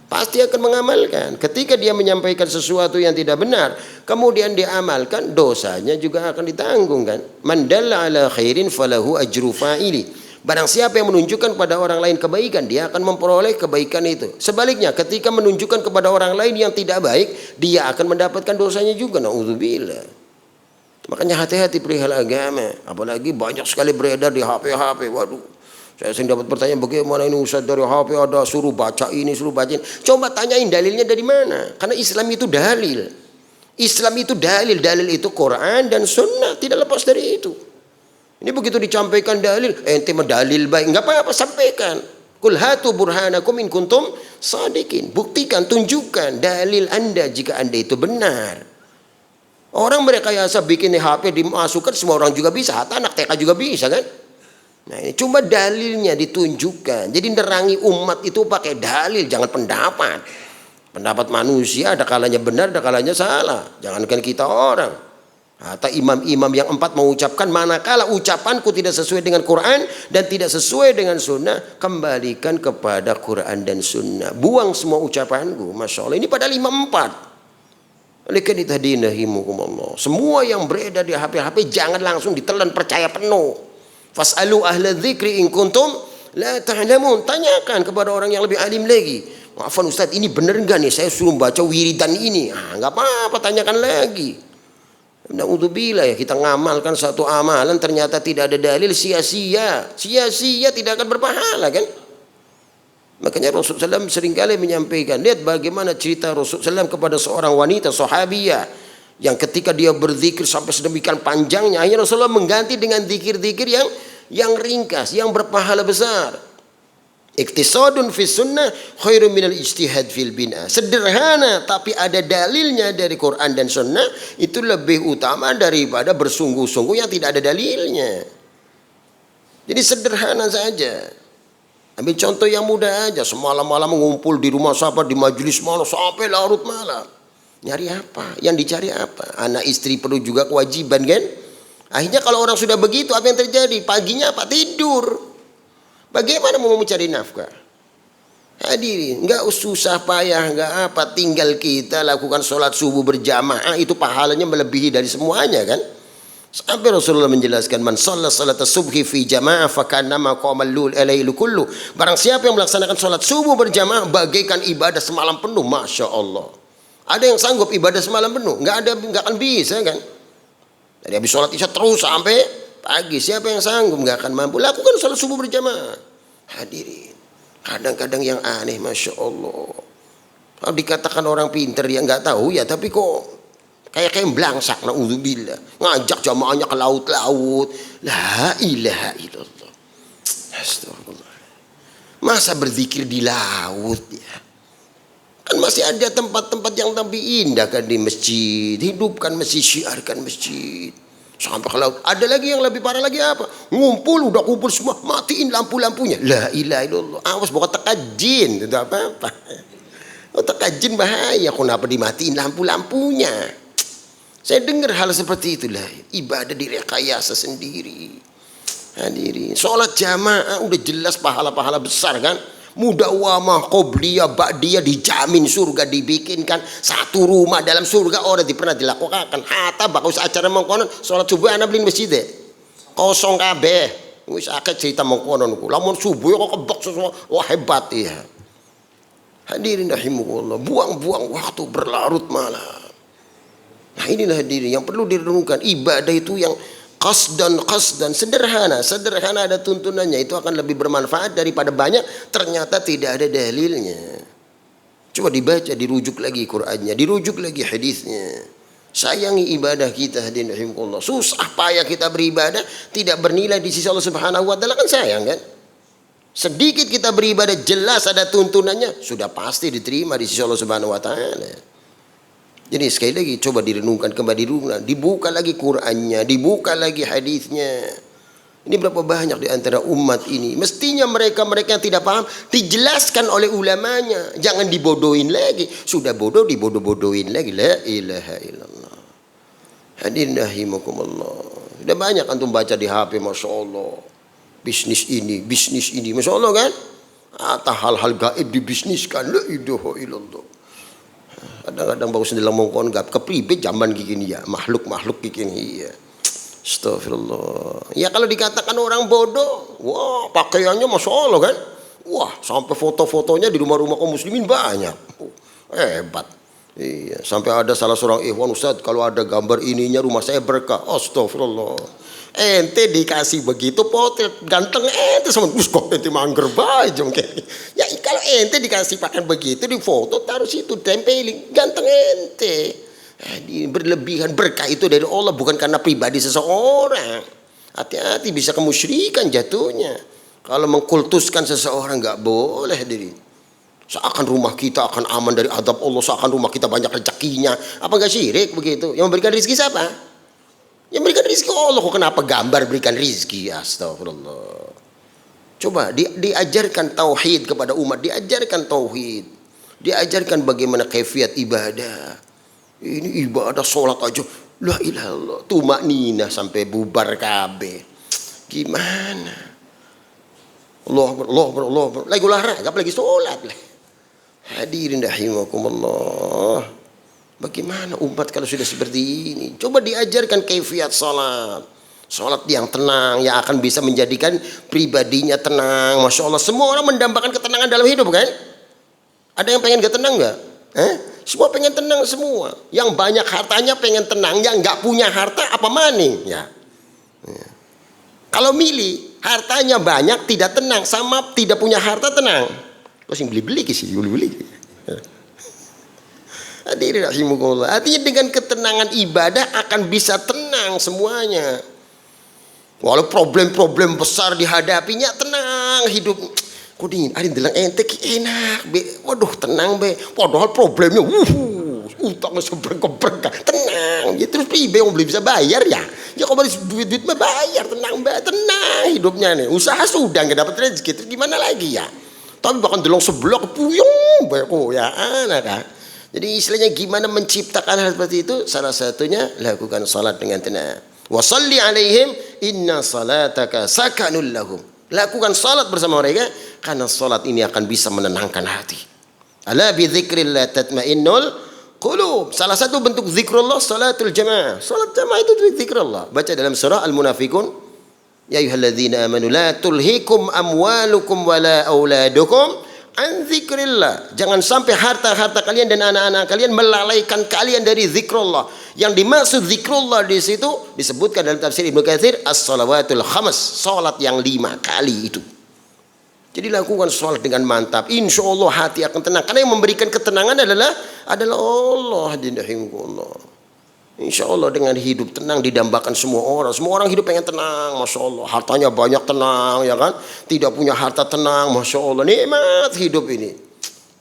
Pasti akan mengamalkan. Ketika dia menyampaikan sesuatu yang tidak benar, kemudian diamalkan, dosanya juga akan ditanggung kan. Man dalla ala khairin falahu ajru fa'ili. Barang siapa yang menunjukkan pada orang lain kebaikan, dia akan memperoleh kebaikan itu. Sebaliknya, ketika menunjukkan kepada orang lain yang tidak baik, dia akan mendapatkan dosanya juga. Na'udzubillah. Makanya hati-hati perihal agama. Apalagi banyak sekali beredar di HP. Waduh, saya sering dapat pertanyaan, bagaimana ini Ustaz dari HP ada suruh baca ini, suruh baca ini. Coba tanyain dalilnya dari mana. Karena Islam itu dalil. Islam itu dalil. Dalil itu Quran dan Sunnah. Tidak lepas dari itu. Ini begitu dicampaikan dalil, ente dalil baik, enggak apa-apa, sampaikan. Qul hatu burhanakum in kuntum shadiqin. Buktikan, tunjukkan dalil Anda jika Anda itu benar. Orang merekayasa bikin HP dimasukkan, semua orang juga bisa, hatta anak TK juga bisa kan. Nah ini cuma dalilnya ditunjukkan. Jadi nerangi umat itu pakai dalil, jangan pendapat. Pendapat manusia ada kalanya benar, ada kalanya salah. Jangankan kita orang. Hatta imam-imam yang 4 mengucapkan, manakala ucapanku tidak sesuai dengan Quran dan tidak sesuai dengan Sunnah, kembalikan kepada Quran dan Sunnah. Buang semua ucapanku. Masya Allah, ini padahal imam 4. Oleh karena itu hadirin rahimakumullah, semua yang beredar di HP jangan langsung ditelan percaya penuh. Fas'alu ahla dzikri in kuntum la ta'lamun. Tanyakan kepada orang yang lebih alim lagi. Maafan Ustaz, ini benar enggak nih saya suruh baca wiridan ini? Enggak apa-apa, tanyakan lagi. Na'udzubillah, ya kita ngamalkan satu amalan ternyata tidak ada dalil, sia-sia. Sia-sia, tidak akan berpahala kan? Makanya Rasulullah SAW seringkali menyampaikan, lihat bagaimana cerita Rasulullah SAW kepada seorang wanita sahabiyah yang ketika dia berzikir sampai sedemikian panjangnya, akhirnya Rasulullah mengganti dengan zikir-zikir yang ringkas, yang berpahala besar. Iktisadun fi sunnah khairum minal ijtihad fil bina. Sederhana tapi ada dalilnya dari Quran dan Sunnah itu lebih utama daripada bersungguh-sungguh yang tidak ada dalilnya. Jadi sederhana saja. Ambil contoh yang mudah aja, semalam-malam ngumpul di rumah sahabat, di majelis malam sampai larut malam. Nyari apa? Yang dicari apa? Anak istri perlu juga kewajiban kan? Akhirnya kalau orang sudah begitu, apa yang terjadi? Paginya apa? Tidur. Bagaimana mau mencari nafkah? Hadirin, nggak susah payah, nggak apa. Tinggal kita lakukan sholat subuh berjamaah, itu pahalanya melebihi dari semuanya kan? Sampai Rasulullah menjelaskan, man shalla salat subhi fi jamaah fakannama qamal lailu kullu. Barang siapa yang melaksanakan sholat subuh berjamaah bagaikan ibadah semalam penuh. Masya Allah. Ada yang sanggup ibadah semalam penuh? Nggak akan bisa kan? Dari habis sholat isya terus sampai pagi. Siapa yang sanggup? Nggak akan mampu. Lakukan sholat subuh berjamaah. Hadirin, kadang-kadang yang aneh, Masya Allah. Kalau dikatakan orang pinter ya nggak tahu ya, tapi kok kayak belangsak, naudzubillah, ngajak jamaahnya ke laut-laut. La ilaha illallah. Astagfirullah. Masa berzikir di laut ya? Kan masih ada tempat-tempat yang lebih indah kan di masjid. Hidupkan masjid, syiarkan masjid. Sampai ke laut. Ada lagi yang lebih parah lagi apa? Ngumpul, udah kumpul semua, matiin lampu-lampunya. La ilaha illallah. Awas bawa tekajin, tidak apa-apa. Oh, tekajin bahaya. Kenapa dimatiin lampu-lampunya? Saya dengar hal seperti itulah. Ibadah direkayasa sendiri. Hadirin, sholat jamaah udah jelas pahala-pahala besar kan? Mudawamah, qobliyah, ba'diyah, dijamin surga, dibikinkan satu rumah dalam surga. Orang pernah dilakukan. Hatta bagus acara mengkonon sholat subuh anak beli masjid deh. Kosong kabeh. Wis akeh cerita mengkonon. Lamun subuh kok kebak sesuatu. Wah hebat ya. Hadirin rahimakumullah, buang-buang waktu berlarut malam. Nah inilah hadirin yang perlu direnungkan. Ibadah itu yang qasdan sederhana ada tuntunannya, itu akan lebih bermanfaat daripada banyak ternyata tidak ada dalilnya. Coba dibaca, dirujuk lagi Qur'annya, dirujuk lagi hadisnya. Sayangi ibadah kita hadirin rahimakumullah. Susah payah kita beribadah tidak bernilai di sisi Allah Subhanahu wa taala kan sayang kan? Sedikit kita beribadah jelas ada tuntunannya, sudah pasti diterima di sisi Allah Subhanahu wa taala. Jadi sekali lagi coba direnungkan kembali, dibuka lagi Qur'annya, dibuka lagi hadisnya. Ini berapa banyak di antara umat ini. Mestinya mereka yang tidak paham dijelaskan oleh ulamanya, jangan dibodohin lagi. Sudah bodoh dibodoh-bodohin lagi. La ilaha illallah. Hadirin rahimakumullah. Sudah banyak antum baca di HP, Masya Allah. Bisnis ini, Masya Allah kan? Atau hal-hal gaib dibisniskan. La ilaha illallah. Kadang-kadang bagus dalam mongkon gak kepribet zaman gini ya, makhluk gini ya. Astagfirullah. Ya kalau dikatakan orang bodoh, wah pakaiannya Masya Allah kan, wah sampai foto-fotonya di rumah-rumah kaum muslimin banyak, hebat. Iya, sampai ada salah seorang ikhwan, Ustaz kalau ada gambar ininya rumah saya berkah. Astagfirullah. Ente dikasih begitu potret ganteng ente sama kok ente mangger bae jongke. Ya kalau ente dikasih pakaian begitu di foto taruh situ tempelin ganteng ente. Berlebihan, berkah itu dari Allah bukan karena pribadi seseorang. Hati-hati bisa kemusyrikan jatuhnya. Kalau mengkultuskan seseorang nggak boleh diri. Seakan rumah kita akan aman dari azab Allah, seakan rumah kita banyak rezekinya. Apa enggak syirik begitu? Yang memberikan rezeki siapa? Yang berikan rezeki Allah. Kok kenapa gambar berikan rezeki? Astagfirullah. Coba diajarkan tauhid kepada umat, diajarkan tauhid, diajarkan bagaimana kaifiat ibadah. Ini ibadah sholat aja, la ilaha illallah, tumakninah sampai bubar kabeh. Gimana? Allah, lagi olahraga, lagi sholat. Hadirin rahimakumullah. Bagaimana umat kalau sudah seperti ini? Coba diajarkan kaifiat salat. Salat yang tenang, yang akan bisa menjadikan pribadinya tenang. Masya Allah, semua orang mendambakan ketenangan dalam hidup kan? Ada yang pengen gak tenang gak? Semua pengen tenang semua. Yang banyak hartanya pengen tenang, yang gak punya harta apa maning? Ya. Kalau milih, hartanya banyak tidak tenang, sama tidak punya harta tenang. Terus yang beli-beli sih, beli-beli. Hadirin rahimakumullah. Artinya dengan ketenangan ibadah akan bisa tenang semuanya. Walau problem-problem besar dihadapinya tenang hidup. Kok dingin? Ada dalang ente enak be. Waduh tenang be. Padahal problemnya utangnya seberang-berang. Tenang. Ya terus pribe yang belum bisa bayar ya. Ya kok duit mah bayar, tenang mbak, tenang hidupnya nih. Usaha sudah nggak dapat rezeki, terus gimana lagi ya? Tapi bahkan delong sebelah kepuyung, ya anak kan. Jadi istilahnya gimana menciptakan hal seperti itu? Salah satunya lakukan salat dengan tenang. Wasalli alaihim inna salataka sakanul lahum. Lakukan salat bersama mereka karena salat ini akan bisa menenangkan hati. Ala bi dzikrillah tatmainnul qulub. Salah satu bentuk zikrullah salatul jamaah. Salat jamaah itu zikrullah. Baca dalam surah Al-Munafiqun, ya ayyuhalladzina amanu la tulhikum amwalukum wala auladukum an dzikrillah. Jangan sampai harta-harta kalian dan anak-anak kalian melalaikan kalian dari zikrullah. Yang dimaksud zikrullah di situ disebutkan dalam tafsir Ibnu Katsir as-shalawatul khams, salat yang 5 kali itu. Jadi lakukan salat dengan mantap. Insya Allah hati akan tenang. Karena yang memberikan ketenangan adalah Allah. Insya Allah dengan hidup tenang didambakan semua orang. Semua orang hidup pengen tenang, masya Allah. Hartanya banyak tenang, ya kan? Tidak punya harta tenang, masya Allah. Nikmat hidup ini.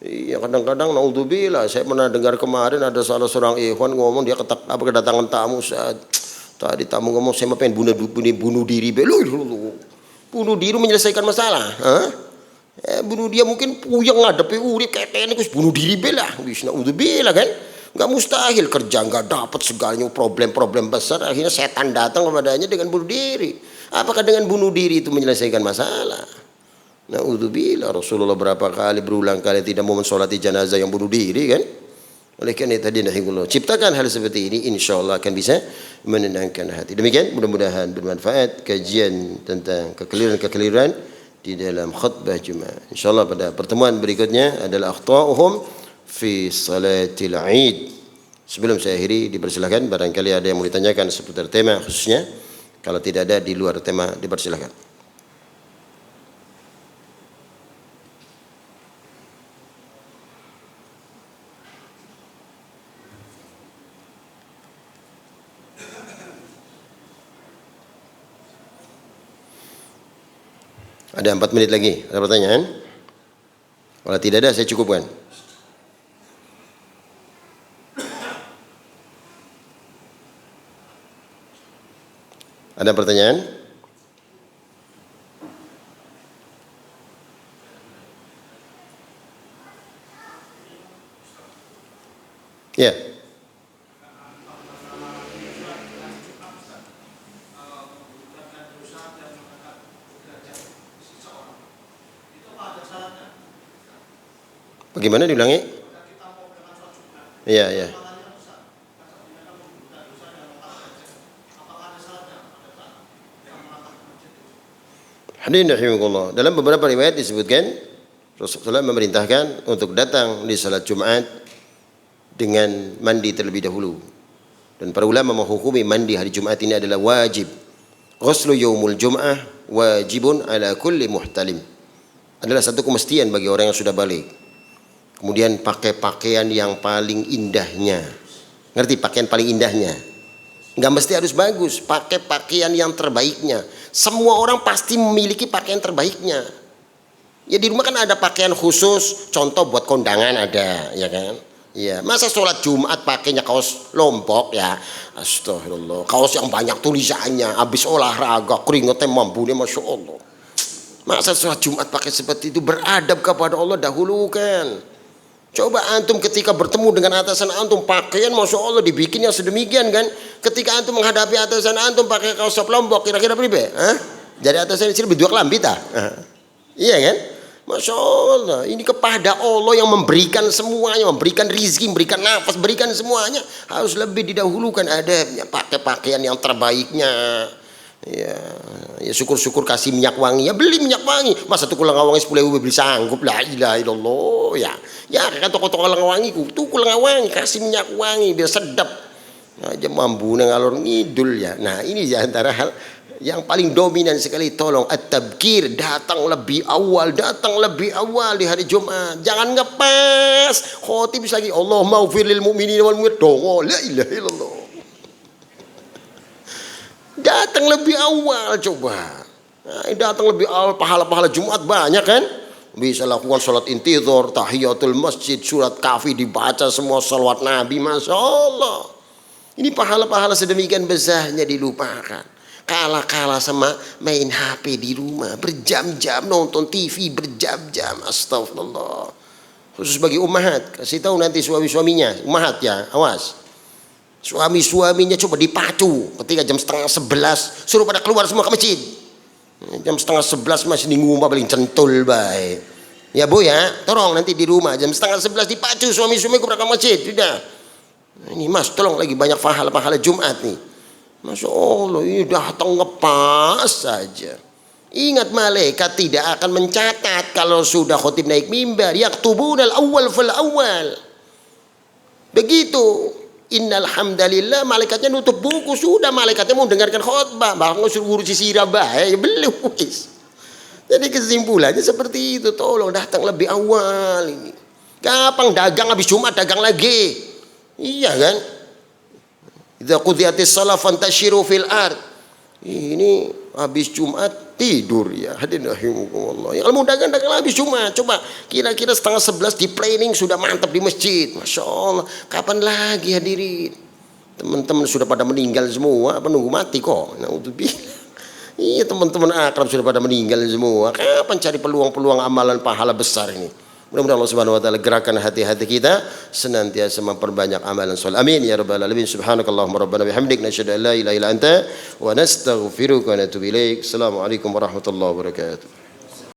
Iya, kadang-kadang naudzubillah, saya pernah dengar kemarin ada salah seorang ikhwan ngomong dia kedatangan tamu saat tadi tamu ngomong saya mau pengen bunuh diri. Bunuh diri menyelesaikan masalah, bunuh dia mungkin puyeng ngadepi urip kayak ini bunuh diri belah. Wis naudzubillah kan? Enggak mustahil, kerja enggak dapat segalanya, problem-problem besar, akhirnya setan datang kepadanya dengan bunuh diri. Apakah dengan bunuh diri itu menyelesaikan masalah? Naudzubillah, Rasulullah berapa kali berulang kali tidak mau mensolati jenazah yang bunuh diri kan? Oleh karena itu tadi ciptakan hal seperti ini, insya Allah akan bisa menenangkan hati. Demikian mudah-mudahan bermanfaat kajian tentang kekeliruan di dalam khutbah Jumat. Insya Allah pada pertemuan berikutnya adalah akhta'uhum fi salatil Id. Sebelum saya akhiri dipersilakan barangkali ada yang mau ditanyakan seputar tema khususnya. Kalau tidak ada di luar tema dipersilakan. Ada 4 menit lagi. Ada pertanyaan? Kalau tidak ada saya cukupkan. Ada pertanyaan? Ya. Bagaimana diulangi? Iya, iya. Hadirin rahimakumullah. Dalam beberapa riwayat disebutkan Rasulullah memerintahkan untuk datang di salat Jumat dengan mandi terlebih dahulu. Dan para ulama menghukumi mandi hari Jumat ini adalah wajib. Ghuslu yaumul Jum'ah wajibun ala kulli muhtalim. Adalah satu kemestian bagi orang yang sudah balik. Kemudian pakai pakaian yang paling indahnya. Ngerti pakaian paling indahnya? Nggak mesti harus bagus, pakai pakaian yang terbaiknya. Semua orang pasti memiliki pakaian terbaiknya. Ya di rumah kan ada pakaian khusus, contoh buat kondangan ada, ya kan? Ya, masa sholat Jumat pakainya kaos lompok ya? Astagfirullah, kaos yang banyak tulisannya, habis olahraga keringetnya mampu nih, masya Allah. Masa sholat Jumat pakai seperti itu? Beradab kepada Allah dahulukan. Coba antum ketika bertemu dengan atasan antum pakaian masya Allah dibikin yang sedemikian kan? Ketika antum menghadapi atasan antum pakai kaos lombok kira-kira berapa? Jadi atasan di sini berdua kelambi tak? Iya kan? Masya Allah, ini kepada Allah yang memberikan semuanya, memberikan rizki, memberikan nafas, berikan semuanya. Harus lebih didahulukan adabnya, pakai pakaian yang terbaiknya. Ya, ya syukur-syukur kasih minyak wangi, ya beli minyak wangi. Masa tuh kulang wangi 10.000 beli sanggup, la ilaha illallah. Ya kan toko-toko lang wangi tuh kulang wangi kasih minyak wangi biar sedap. Aja mampu ngalor ngidul ya. Nah ini diantara hal yang paling dominan sekali. Tolong at-tabkir, datang lebih awal di hari Jumat. Jangan ngepas khotib lagi Allahumma ighfir lil mu'minina wal mu'minat. La ilaha illallah. Datang lebih awal coba. Nah, datang lebih awal, pahala-pahala Jumat banyak kan? Bisa lakukan sholat intidhar, tahiyatul masjid, surat kafi dibaca semua, salawat Nabi, masya Allah. Ini pahala-pahala sedemikian besarnya dilupakan. Kalah-kalah sama main HP di rumah, berjam-jam nonton TV, berjam-jam. Astagfirullah. Khusus bagi ummahat, kasih tahu nanti suami-suaminya, ummahat ya, awas. Suami-suaminya coba dipacu ketika jam 10:30 suruh pada keluar semua ke masjid. Jam 10:30 masih di rumah paling centul baik. Ya Bu ya, tolong nanti di rumah jam 10:30 dipacu suami-suami ke belakang masjid. Sudah. Ini Mas tolong lagi banyak pahala-pahala Jumat nih. Masya Allah ini datang ngepas saja. Ingat malaikat tidak akan mencatat kalau sudah khotib naik mimbar. Yaktubunal awwal fal awwal. Begitu. Innal hamdalillah, malaikatnya nutup buku. Sudah malaikatnya mau dengarkan khutbah. Bahkan suruh urusi sirah ya belum. Jadi kesimpulannya seperti itu. Tolong datang lebih awal ini. Gampang dagang habis Jumat dagang lagi. Iya kan? Idza qudiyatis shalah fantashiru fil ard. Ini habis Jumat tidur ya. Hadirin rahimakumullah. Yang mau dagang habis Jumat. Coba kira-kira 10:30 di planning sudah mantap di masjid. Masya Allah. Kapan lagi hadirin? Teman-teman sudah pada meninggal semua. Apa nunggu mati kok? Naudzubillah. Iya teman-teman akrab sudah pada meninggal semua. Kapan cari peluang-peluang amalan pahala besar ini? Mudah-mudahan Allah Subhanahu wa taala gerakan hati-hati kita senantiasa memperbanyak amalan saleh. Amin ya rabbal alamin. Subhanakallahumma rabbana bihamdik nasyhadu an la ilaha illa anta wa nastaghfiruka wa natubu ilaik. Assalamualaikum warahmatullahi wabarakatuh.